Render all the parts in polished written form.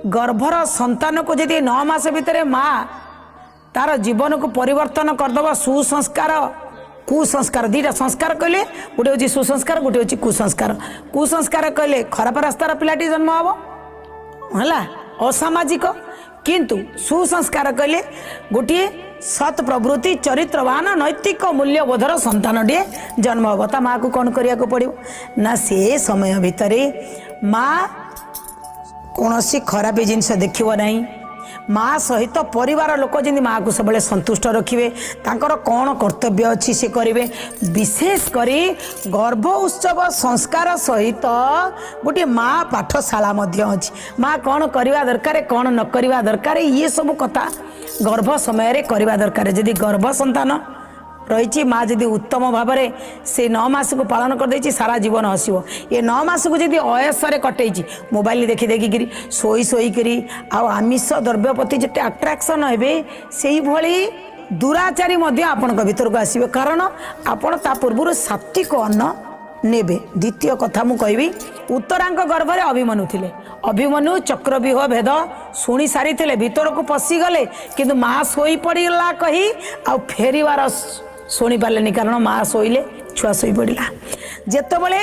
गर्भर संतान को जदि 9 मास भितर माँ तार जीवन को परिवर्तन करदब सुसंस्कार कुसंस्कार दीटा संस्कार कहले गोटे हूँ सुसंस्कार गोटे हूँ कुसंस्कार कुसंस्कार कहले खराब रास्तार पिलाटी जन्म हम है असामाजिक किंतु सुसंस्कार कहले गोटे सत् प्रवृत्ति चरित्रवान नैतिक मूल्यबोधर संतान टे जन्म हम ता माँ को कौन करने को पड़ो ना से समय भितर माँ कौन सी खराब जिनस देखिब नहीं माँ सहित परिवार लोक जमी माँ को सब संतुष्ट रखिए तांकर कौन कर्तव्य अच्छी से करेंगे विशेषकर गर्भ उत्सव संस्कार सहित गोटे माँ पाठशाला अच्छी माँ कौन करवा दरकार कौन न करवा दरकार ये सब कथा गर्भ समय करवा दरकार जदि गर्भ संतान रही माँ जदि उत्तम भाव में से 9 मास को पालन कर देछि सारा जीवन हसिबो ये 9 मास को जदि अयसरे कटेछि मोबाइल देखि देखिकी शोई आमिष द्रव्य प्रति जिते आट्राक्शन हे से भली दुराचारी आपण भीतर को आसवे कारण आपण ता पूर्व सात्विक अन्न नेबे। द्वितीय कथा मु कहबी उत्तरांक गर्भ में अभिमन्यु थिले अभिमन्यु चक्रव्यूह भेद शुणी सारी थे भीतर को पशिगले किंतु माँ शोई पड़ा कही आ फेरबार शुणी पारे कारण माँ शोले छुआ शोई पड़ा जेतबले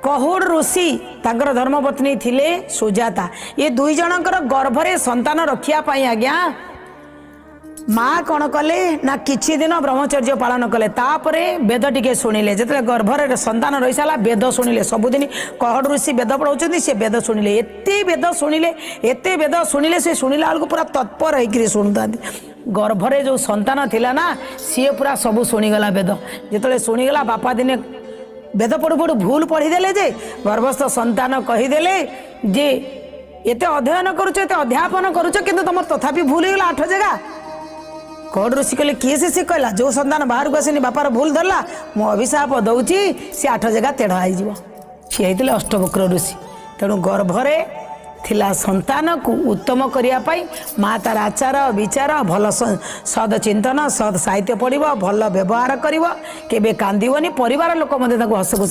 कहुड़ ऋषि तांकर धर्मपत्नी थिले सुजाता ये दुई जनकर गर्भरे संतान रखियापाई आज्ञा माँ कौन कले ना किछि दिन ब्रह्मचर्य पालन कले तापरे वेद टिके शुणिले जिते गर्भर संतान रही सारा वेद शुणिले सबुदिन कहड़ ऋषि वेद पढ़ाऊँ से वेद शुणिले एते वेद शुणिले से शुणिला बेलू पूरा तत्पर होकर शुणुता गर्भरे जो संतान थिला ना सी पूरा सब शुणीगला वेद जिते शुणीगला बापा दिने वेद पढ़ु पढ़ु भूल पढ़ीदे जे गर्भस्थ संतान कहीदेले जे एते अध्ययन करुच एते अध्यापन करुच किंतु तुम तथापि भूल होगा 8 जगह कौड़ ऋषि कहले किए से कहला जो संतान बाहर को आसनी बापार भूल धरला मु अभिशाप दौची सी 8 जगह तेढ़ा हो सी होते अष्टवक्र ऋषि तेणु गर्भरे थिला संतान को उत्तम करने माँ तार आचार विचार भल सद चिंतन सद साहित्य पढ़ भल व्यवहार कर कांदीबनी परिवार लोक हस खुशी